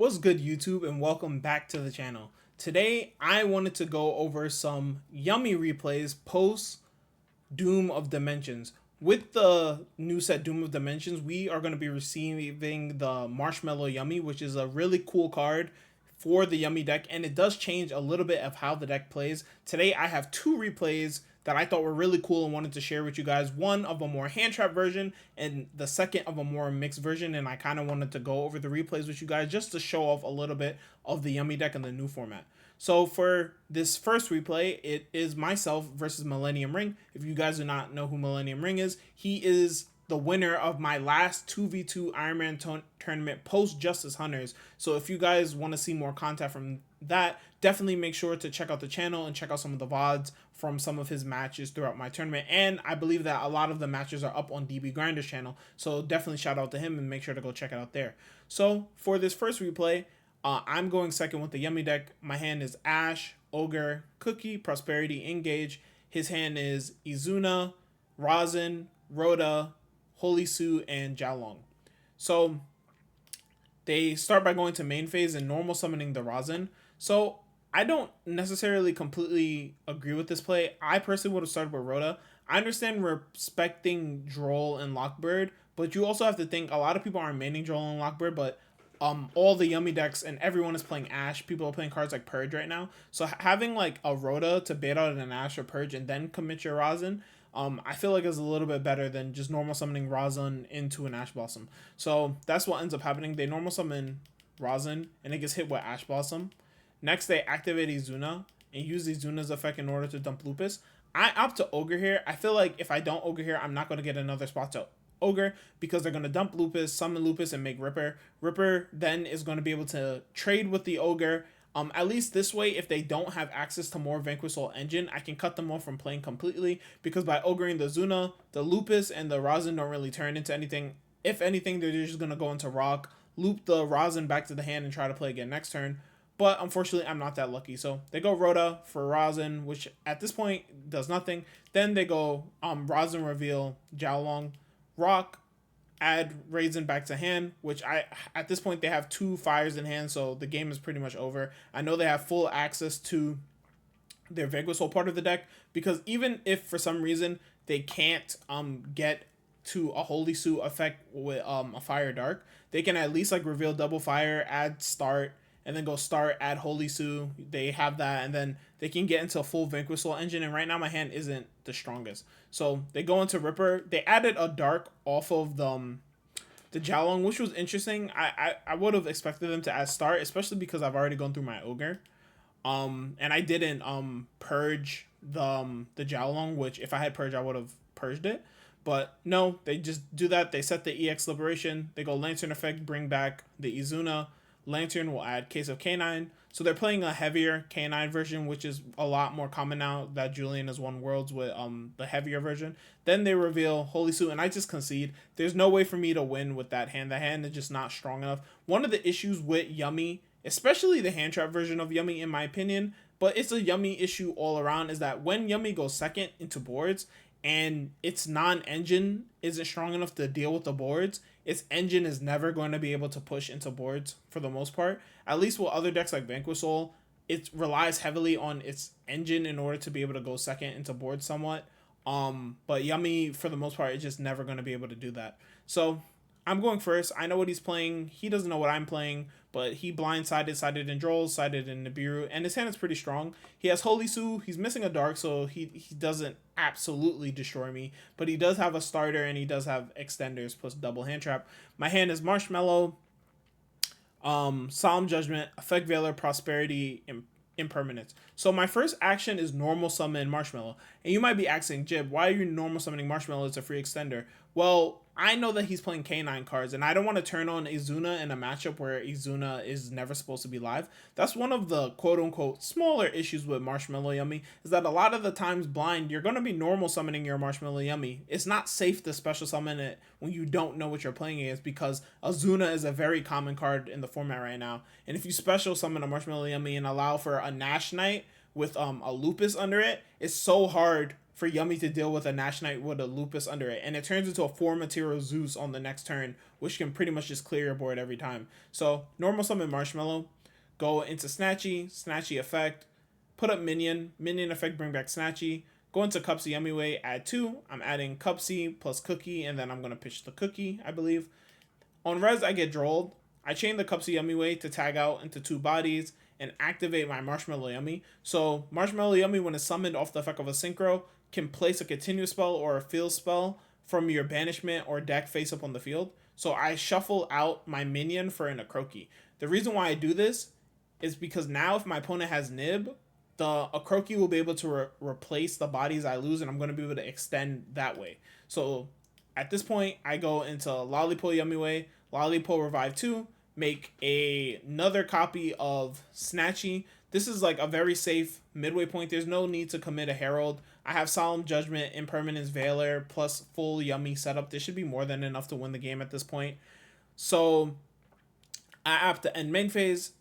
What's good, YouTube, and welcome back to the channel. Today I wanted to go over some yummy replays post Doom of Dimensions. With the new set Doom of Dimensions, we are going to be receiving the Marshmallow Yummy, which is a really cool card for the Yummy deck, and it does change a little bit of how the deck plays. Today I have two replays that I thought were really cool and wanted to share with you guys. One of a more hand trap version and the second of a more mixed version, and I kind of wanted to go over the replays with you guys just to show off a little bit of the Yummy deck in the new format. So for this first replay, it is myself versus Millennium Ring. If you guys do not know who Millennium Ring is, he is the winner of my last 2v2 Iron Man tournament post Justice Hunters. So if you guys want to see more content from that, definitely make sure to check out the channel and check out some of the VODs from some of his matches throughout my tournament. And I believe that a lot of the matches are up on DB Grinder's channel. So definitely shout out to him and make sure to go check it out there. So for this first replay, I'm going second with the Yummy deck. My hand is Ash, Ogre, Cookie, Prosperity, Engage. His hand is Izuna, Rosin, Rhoda, Holy Sue, and Jiaolong. So they start by going to main phase and normal summoning the Rosin. So I don't necessarily completely agree with this play. I personally would have started with Rhoda. I understand respecting Droll and Lockbird, but you also have to think a lot of people aren't maining Droll and Lockbird, but all the Yummy decks and everyone is playing Ash. People are playing cards like Purge right now. So having like a Rhoda to bait out an Ash or Purge and then commit your Rosin, I feel like is a little bit better than just normal summoning Rosin into an Ash Blossom. So that's what ends up happening. They normal summon Rosin and it gets hit with Ash Blossom. Next, they activate Izuna and use Izuna's effect in order to dump Lupus. I opt to Ogre here. I feel like if I don't Ogre here, I'm not going to get another spot to Ogre because they're going to dump Lupus, summon Lupus, and make Ripper. Ripper then is going to be able to trade with the Ogre. At least this way, if they don't have access to more Vanquish Soul Engine, I can cut them off from playing completely because by Ogreing the Zuna, the Lupus and the Rosin don't really turn into anything. If anything, they're just going to go into Rock, loop the Rosin back to the hand and try to play again next turn. But unfortunately, I'm not that lucky. So they go Rhoda for Rosin, which at this point does nothing. Then they go Rosin reveal Jiaolong, Rock, add Raisin back to hand, which at this point they have two fires in hand, so the game is pretty much over. I know they have full access to their Vanquish Soul part of the deck because even if for some reason they can't get to a Holy Suit effect with a Fire Dark, they can at least like reveal double fire, add start, and then go start, add Holy Sue. They have that, and then they can get into a full Vanquish Soul engine, and right now my hand isn't the strongest. So they go into Ripper. They added a Dark off of the Jiaolong, which was interesting. I would have expected them to add start, especially because I've already gone through my Ogre. And I didn't purge the Jiaolong, which if I had purged, I would have purged it. But no, they just do that. They set the EX Liberation. They go Lantern effect, bring back the Izuna. Lantern will add Case of K9. So they're playing a heavier K9 version, which is a lot more common now that Julian has won Worlds with the heavier version. Then they reveal Holy Suit, and I just concede. There's no way for me to win with that hand. The hand is just not strong enough. One of the issues with Yummy, especially the hand trap version of Yummy in my opinion, but it's a Yummy issue all around, is that when Yummy goes second into boards and its non-engine isn't strong enough to deal with the boards, its engine is never going to be able to push into boards for the most part. At least with other decks like Vanquish Soul, it relies heavily on its engine in order to be able to go second into boards somewhat. But Yummy, for the most part, is just never going to be able to do that. So I'm going first. I know what he's playing. He doesn't know what I'm playing, but he sided in Droll, sided in Nibiru, and his hand is pretty strong. He has Holy Sue. He's missing a Dark, so he doesn't absolutely destroy me, but he does have a starter, and he does have extenders plus double hand trap. My hand is Marshmallow, Solemn Judgment, Effect Veiler, Prosperity, Impermanence. So my first action is normal summon Marshmallow. And you might be asking, Jib, why are you normal summoning Marshmallow as a free extender? Well, I know that he's playing K9 cards, and I don't want to turn on Izuna in a matchup where Izuna is never supposed to be live. That's one of the quote-unquote smaller issues with Marshmallow Yummy, is that a lot of the times blind, you're going to be normal summoning your Marshmallow Yummy. It's not safe to special summon it when you don't know what you're playing against, because Izuna is a very common card in the format right now. And if you special summon a Marshmallow Yummy and allow for a Nash Knight with a Lupus under it, it's so hard for Yummy to deal with a Nash Knight with a Lupus under it. And it turns into a 4-material Zeus on the next turn, which can pretty much just clear your board every time. So normal summon Marshmallow, go into Snatchy effect, put up Minion effect, bring back Snatchy, go into Cupsy Yummy Way, add 2. I'm adding Cupsy plus Cookie, and then I'm going to pitch the Cookie, I believe. On res, I get Drolled. I chain the Cupsy Yummy Way to tag out into 2 bodies and activate my Marshmallow Yummy. So Marshmallow Yummy, when it's summoned off the effect of a Synchro, can place a continuous spell or a field spell from your banishment or deck face up on the field. So I shuffle out my minion for an Akroki. The reason why I do this is because now if my opponent has Nib, the Akroki will be able to replace the bodies I lose, and I'm going to be able to extend that way. So at this point, I go into Lollipop Yummy Way, Lollipop Revive 2, make another copy of Snatchy. This is like a very safe midway point. There's no need to commit a Herald. I have Solemn Judgment, Impermanence, Veiler, plus full Yummy setup. This should be more than enough to win the game at this point. So I have to end main phase.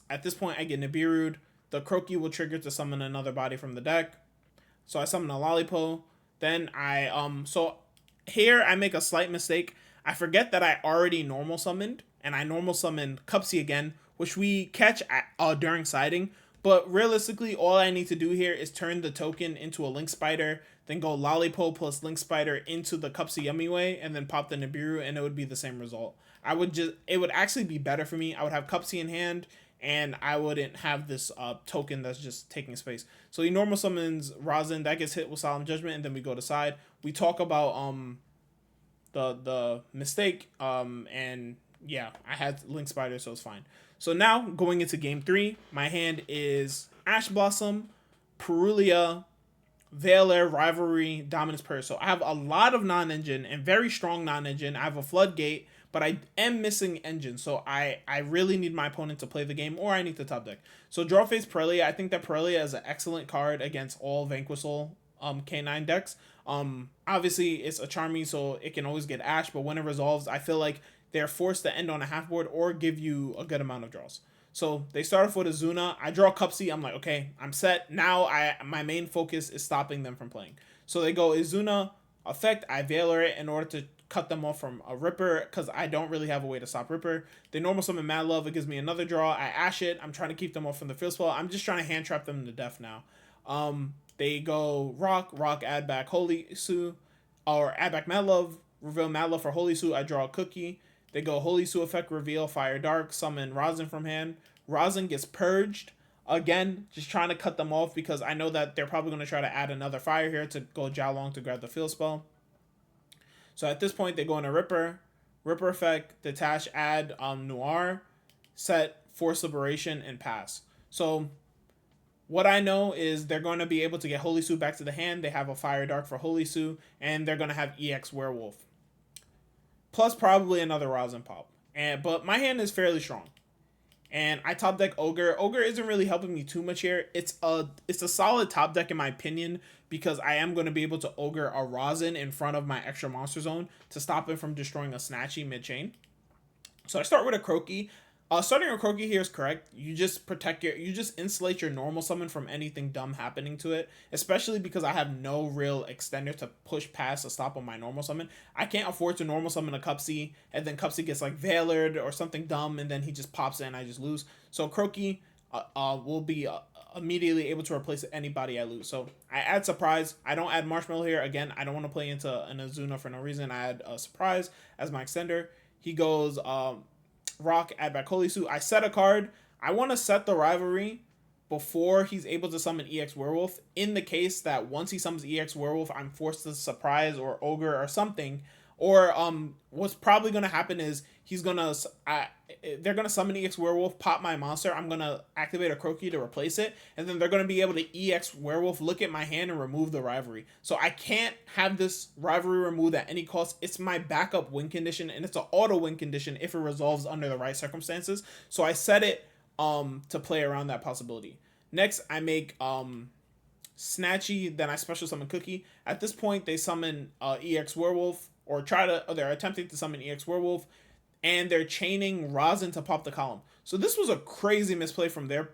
At this point, I get Nibiru'd. The Croaky will trigger to summon another body from the deck. So I summon a Lollipop. Then so here I make a slight mistake. I forget that I already normal summoned, and I normal summoned Cupsy again, which we catch during siding. But realistically, all I need to do here is turn the token into a Link Spider, then go Lollipop plus Link Spider into the Cupsy Yummy Way, and then pop the Nibiru, and it would be the same result. It would actually be better for me. I would have Cupsy in hand, and I wouldn't have this token that's just taking space. So he normal summons Rosin, that gets hit with Solemn Judgment, and then we go to side. We talk about the mistake, and yeah, I had Link Spider, so it's fine. So now, going into game 3, my hand is Ash Blossom, Perulia, Veiler, Rivalry, Dominance Purse. So I have a lot of non-engine and very strong non-engine. I have a Floodgate, but I am missing engine. So I really need my opponent to play the game, or I need to top deck. So draw phase Perelia. I think that Perelia is an excellent card against all Vanquisol K9 decks. Obviously, it's a Charmy, so it can always get Ash, but when it resolves, I feel like they're forced to end on a half board or give you a good amount of draws. So they start off with Azuna. I draw Cupsy. I'm like, okay, I'm set. Now my main focus is stopping them from playing. So they go Azuna, effect, I Veiler it in order to cut them off from a Ripper, because I don't really have a way to stop Ripper. They normal summon Mad Love. It gives me another draw. I Ash it. I'm trying to keep them off from the field spell. I'm just trying to hand trap them to death now. They go Rock, add back Holy Sue, or add back Mad Love, reveal Mad Love for Holy Sue. I draw a Cookie. They go Holy Sue effect, reveal, Fire Dark, summon Rosin from hand. Rosin gets purged. Again, just trying to cut them off because I know that they're probably going to try to add another fire here to go Jialong to grab the field spell. So at this point, they go into Ripper. Ripper effect, detach, add Noir, set, Force Liberation, and pass. So what I know is they're going to be able to get Holy Sue back to the hand. They have a Fire Dark for Holy Sue, and they're going to have EX Werewolf. Plus probably another Rosin pop. But my hand is fairly strong. And I top deck Ogre. Ogre isn't really helping me too much here. It's a solid top deck in my opinion, because I am going to be able to Ogre a Rosin in front of my extra monster zone to stop it from destroying a Snatchy mid-chain. So I start with a Croaky. Starting a Croaky here is correct. You just you just insulate your normal summon from anything dumb happening to it, especially because I have no real extender to push past a stop on my normal summon. I can't afford to normal summon a Cupsy, and then Cupsy gets like Veilered or something dumb, and then he just pops in and I just lose. So Croaky will be immediately able to replace anybody I lose. So I add Surprise. I don't add Marshmallow here. Again, I don't want to play into an Azuna for no reason. I add a Surprise as my extender. He goes Rock, add back Holy Sue. I set a card. I want to set the Rivalry before he's able to summon EX Werewolf, in the case that once he summons EX Werewolf, I'm forced to Surprise or Ogre or something. Or what's probably going to happen is they're going to summon EX Werewolf, pop my monster. I'm going to activate a Croaky to replace it. And then they're going to be able to EX Werewolf, look at my hand, and remove the Rivalry. So I can't have this Rivalry removed at any cost. It's my backup win condition, and it's an auto win condition if it resolves under the right circumstances. So I set it to play around that possibility. Next, I make Snatchy, then I special summon Cookie. At this point, they summon EX Werewolf, or they're attempting to summon EX Werewolf, and they're chaining Rosin to pop the column. So this was a crazy misplay from their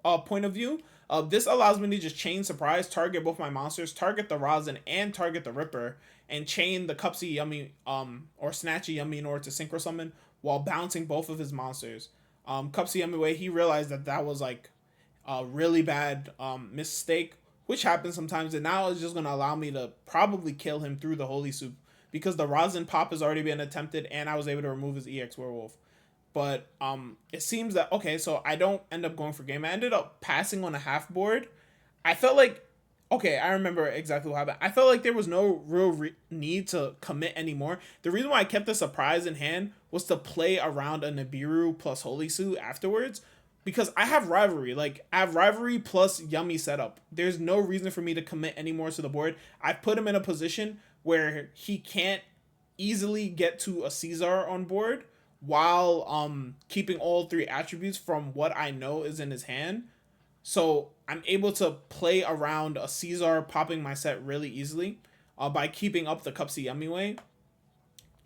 point of view. This allows me to just chain surprise, target both my monsters, target the Rosin and target the Ripper, and chain the Cupsy Yummy or Snatchy Yummy in order to synchro summon while bouncing both of his monsters. Cupsy Yummy way, he realized that that was like a really bad mistake, which happens sometimes, and now it's just gonna allow me to probably kill him through the Holy Soup because the Rosin pop has already been attempted and I was able to remove his EX Werewolf. But it seems that okay, so I don't end up going for game. I ended up passing on a half board. I felt like okay, I remember exactly what happened. I felt like there was no real need to commit anymore. The reason why I kept the surprise in hand was to play around a Nibiru plus Holy Suit afterwards, because I have rivalry. Like I have rivalry plus Yummy setup. There's no reason for me to commit anymore to the board. I've put him in a position where he can't easily get to a Caesar on board while keeping all three attributes from what I know is in his hand. So I'm able to play around a Caesar popping my set really easily by keeping up the Cupsy Yummy way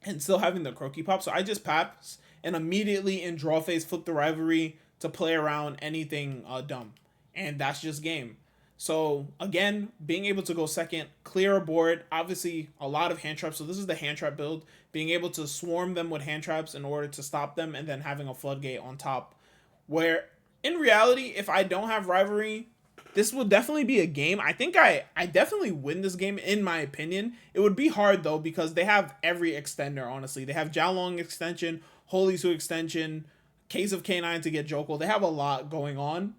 and still having the Croaky pop. So I just pass and immediately in draw phase flip the rivalry to play around anything dumb. And that's just game. So again, being able to go second, clear a board, obviously a lot of hand traps. So this is the hand trap build, being able to swarm them with hand traps in order to stop them, and then having a floodgate on top. Where in reality, if I don't have rivalry, this will definitely be a game. I think I definitely win this game in my opinion. It would be hard though because they have every extender, honestly. They have Jiaolong extension, Holy Su extension, Case of K9 to get Jokul. They have a lot going on.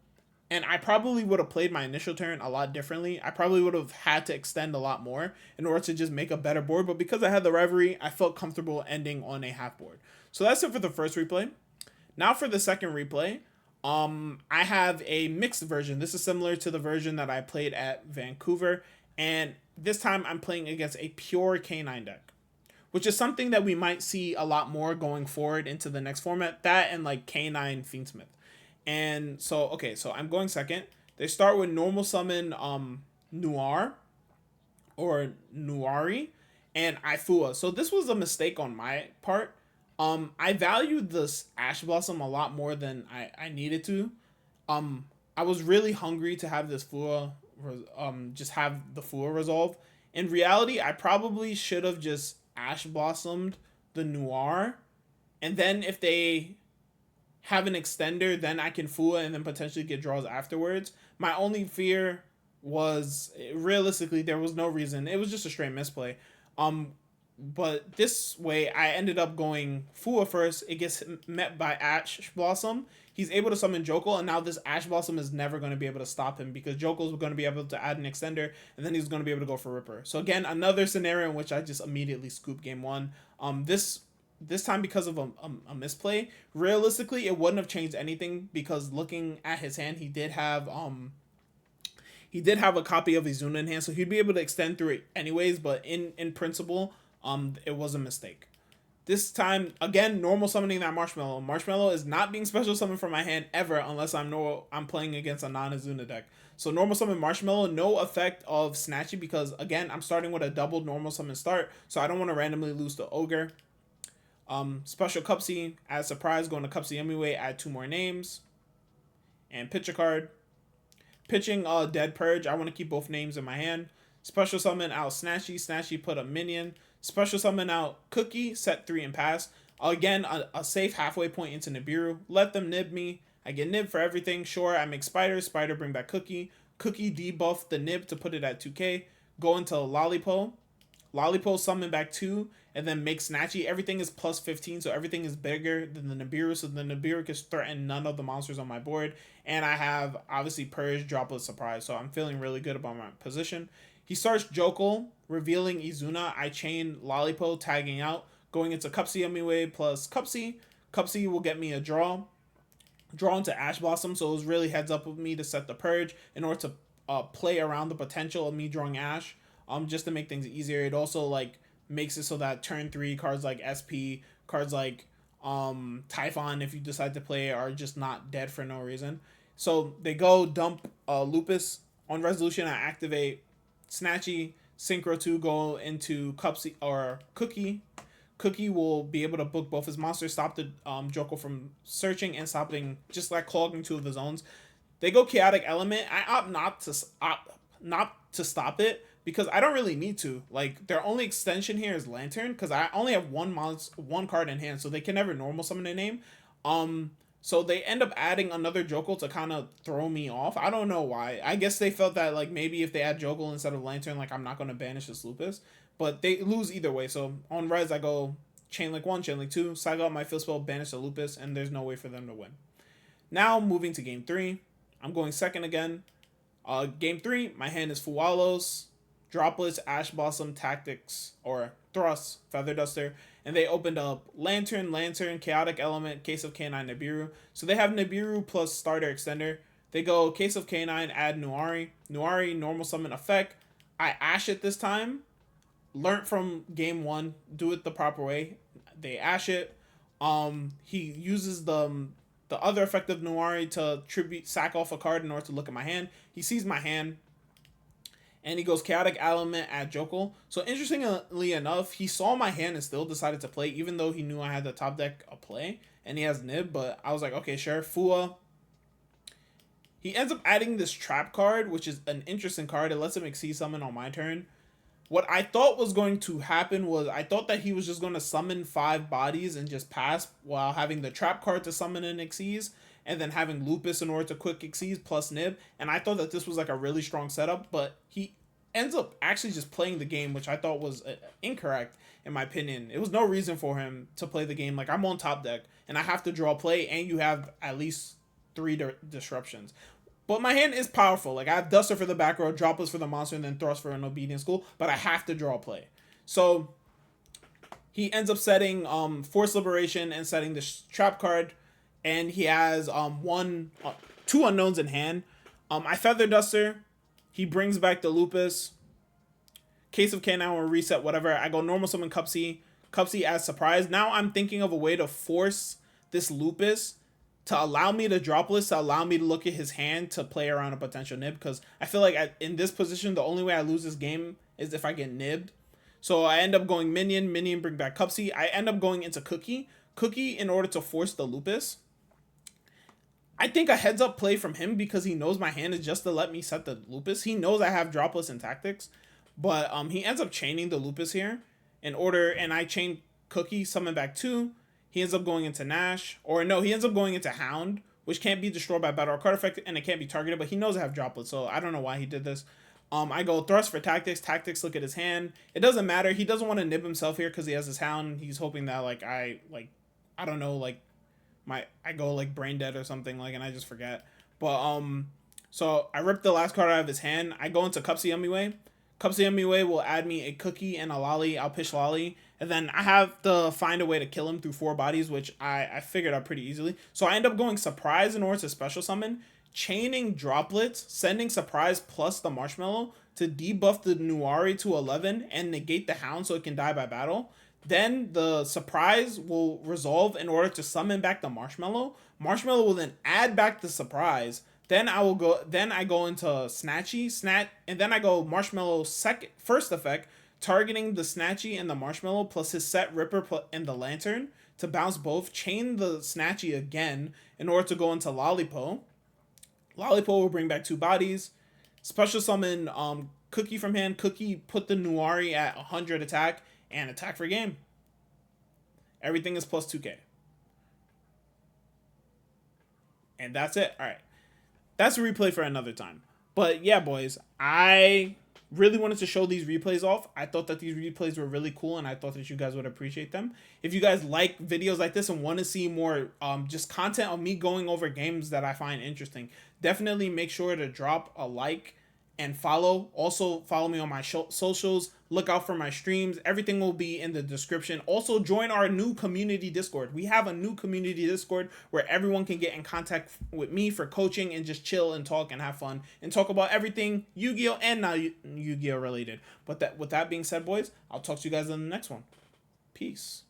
And I probably would have played my initial turn a lot differently. I probably would have had to extend a lot more in order to just make a better board. But because I had the rivalry, I felt comfortable ending on a half board. So that's it for the first replay. Now for the second replay, I have a mixed version. This is similar to the version that I played at Vancouver. And this time I'm playing against a pure K9 deck, which is something that we might see a lot more going forward into the next format. That and like K9 Fiendsmith. And so, okay, so I'm going second. They start with normal summon Noir or Nuari and Ifua. So this was a mistake on my part. I valued this Ash Blossom a lot more than I needed to. I was really hungry to have this Fua, just have the Fua resolve. In reality, I probably should have just Ash Blossomed the Noir. And then if they have an extender, then I can Fua and then potentially get draws afterwards. My only fear was, realistically, there was no reason. It was just a straight misplay. But this way, I ended up going Fua first. It gets met by Ash Blossom. He's able to summon Jokul, and now this Ash Blossom is never going to be able to stop him because Jokul's going to be able to add an extender, and then he's going to be able to go for Ripper. So again, another scenario in which I just immediately scoop game one. This time, because of a misplay, realistically, it wouldn't have changed anything because looking at his hand, he did have a copy of Izuna in hand, so he'd be able to extend through it anyways. But in principle, it was a mistake. This time, again, normal summoning that Marshmallow. Marshmallow is not being special summoned from my hand ever unless I'm playing against a non-Izuna deck. So normal summon Marshmallow, no effect of Snatchy because again, I'm starting with a double normal summon start, so I don't want to randomly lose to Ogre. Special Cupsy, add surprise, going to Cupsy anyway, add 2 more names. And pitch a card. Pitching Dead Purge, I want to keep both names in my hand. Special summon out Snatchy, Snatchy put a minion. Special summon out Cookie, set 3 and pass. Again, a safe halfway point into Nibiru. Let them nib me. I get nib for everything. Sure, I make Spider. Spider bring back Cookie. Cookie debuff the nib to put it at 2k. Go into Lollipo. Lollipo summon back 2 and then make Snatchy. Everything is plus 15, so everything is bigger than the Nibiru, so the Nibiru can threaten none of the monsters on my board. And I have, obviously, Purge, Droplet, Surprise, so I'm feeling really good about my position. He starts Jokul, revealing Izuna. I chain Lollipo, tagging out, going into Cupsy Emiway plus Cupsy. Cupsy will get me a draw into Ash Blossom, so it was really heads up with me to set the Purge in order to play around the potential of me drawing Ash. Just to make things easier. It also like makes it so that turn 3 cards like SP, cards like Typhon, if you decide to play, are just not dead for no reason. So they go dump Lupus. On resolution, I activate Snatchy, Synchro 2, go into Cupsy or Cookie. Cookie will be able to book both his monsters, stop the Jokul from searching and stopping, just like clogging 2 of the zones. They go chaotic element. I opt not to stop it because I don't really need to. Like their only extension here is lantern because I only have one card in hand, so they can never normal summon a name. So they end up adding another Jokel to kind of throw me off. I don't know why. I guess they felt that like maybe if they add Jokel instead of lantern, like I'm not gonna banish this Lupus. But they lose either way. So on res I go Chain Link 1, Chain Link 2, cycle out my field spell, banish the Lupus, and there's no way for them to win. Now moving to game 3. I'm going second again. Game 3, my hand is Fualos, Droplets, Ash Blossom, Tactics, or Thrust, Feather Duster, and they opened up Lantern, Chaotic Element, Case of K9, Nibiru. So they have Nibiru plus Starter Extender. They go Case of K9, add Nuari. Nuari, normal summon effect. I Ash it this time. Learned from game 1, do it the proper way. They Ash it. He uses the other effect of Nuari to sack off a card in order to look at my hand. He sees my hand, and he goes Chaotic Element at Jokel. So interestingly enough, he saw my hand and still decided to play, even though he knew I had the top deck a play, and he has Nib, but I was like, okay, sure, Fua. He ends up adding this Trap card, which is an interesting card. It lets him Exceed Summon on my turn. What I thought was going to happen was I thought that he was just going to summon 5 bodies and just pass while having the Trap card to summon an Xyz and then having Lupus in order to quick Xyz plus Nib. And I thought that this was like a really strong setup, but he ends up actually just playing the game, which I thought was incorrect in my opinion. It was no reason for him to play the game. Like I'm on top deck and I have to draw play and you have at least 3 disruptions. But my hand is powerful. Like I have Duster for the back row, Droplets for the monster, and then Thrust for an Obedient School. But I have to draw play. So he ends up setting Force Liberation and setting this Trap card. And he has 2 unknowns in hand. I Feather Duster. He brings back the Lupus. Case of K9 or reset, whatever. I go normal summon Cupsy. Cupsy as surprise. Now I'm thinking of a way to force this Lupus to allow me to Droplets, to allow me to look at his hand to play around a potential Nib. Because I feel like in this position, the only way I lose this game is if I get Nibbed. So I end up going Minion, bring back Cupsy. I end up going into Cookie in order to force the Lupus. I think a heads up play from him because he knows my hand is just to let me set the Lupus. He knows I have Droplets and Tactics. But he ends up chaining the Lupus here in order, and I chain Cookie, summon back 2. He ends up going into Nash, or no, he ends up going into Hound, which can't be destroyed by battle or card effect, and it can't be targeted, but he knows I have Droplets, so I don't know why he did this. I go Thrust for Tactics. Tactics, look at his hand. It doesn't matter. He doesn't want to nib himself here because he has his Hound. He's hoping that, I don't know, I go, Brain Dead or something, and I just forget. But, so I rip the last card out of his hand. I go into Cupsy Emiway. Cupsy Emiway will add me a Cookie and a Lolly. I'll pitch Lolly. And then I have to find a way to kill him through 4 bodies, which I figured out pretty easily. So I end up going Surprise in order to special summon, chaining Droplets, sending Surprise plus the Marshmallow to debuff the Nuari to 11 and negate the Hound so it can die by battle. Then the Surprise will resolve in order to summon back the Marshmallow. Marshmallow will then add back the Surprise. Then I go into Snatchy, and then I go Marshmallow first effect, targeting the Snatchy and the Marshmallow plus his set Ripper and the Lantern to bounce both. Chain the Snatchy again in order to go into Lollipo. Lollipo will bring back 2 bodies. Special summon Cookie from hand. Cookie put the Nuari at 100 attack and attack for game. Everything is plus 2k. And that's it. All right. That's a replay for another time. But yeah, boys, I really wanted to show these replays off. I thought that these replays were really cool, and I thought that you guys would appreciate them. If you guys like videos like this and want to see more just content of me going over games that I find interesting, definitely make sure to drop a like and follow. Also, follow me on my socials. Look out for my streams. Everything will be in the description. Also, join our new community Discord. We have a new community Discord where everyone can get in contact with me for coaching and just chill and talk and have fun and talk about everything Yu-Gi-Oh! And not Yu-Gi-Oh! Related. But with that being said, boys, I'll talk to you guys in the next one. Peace.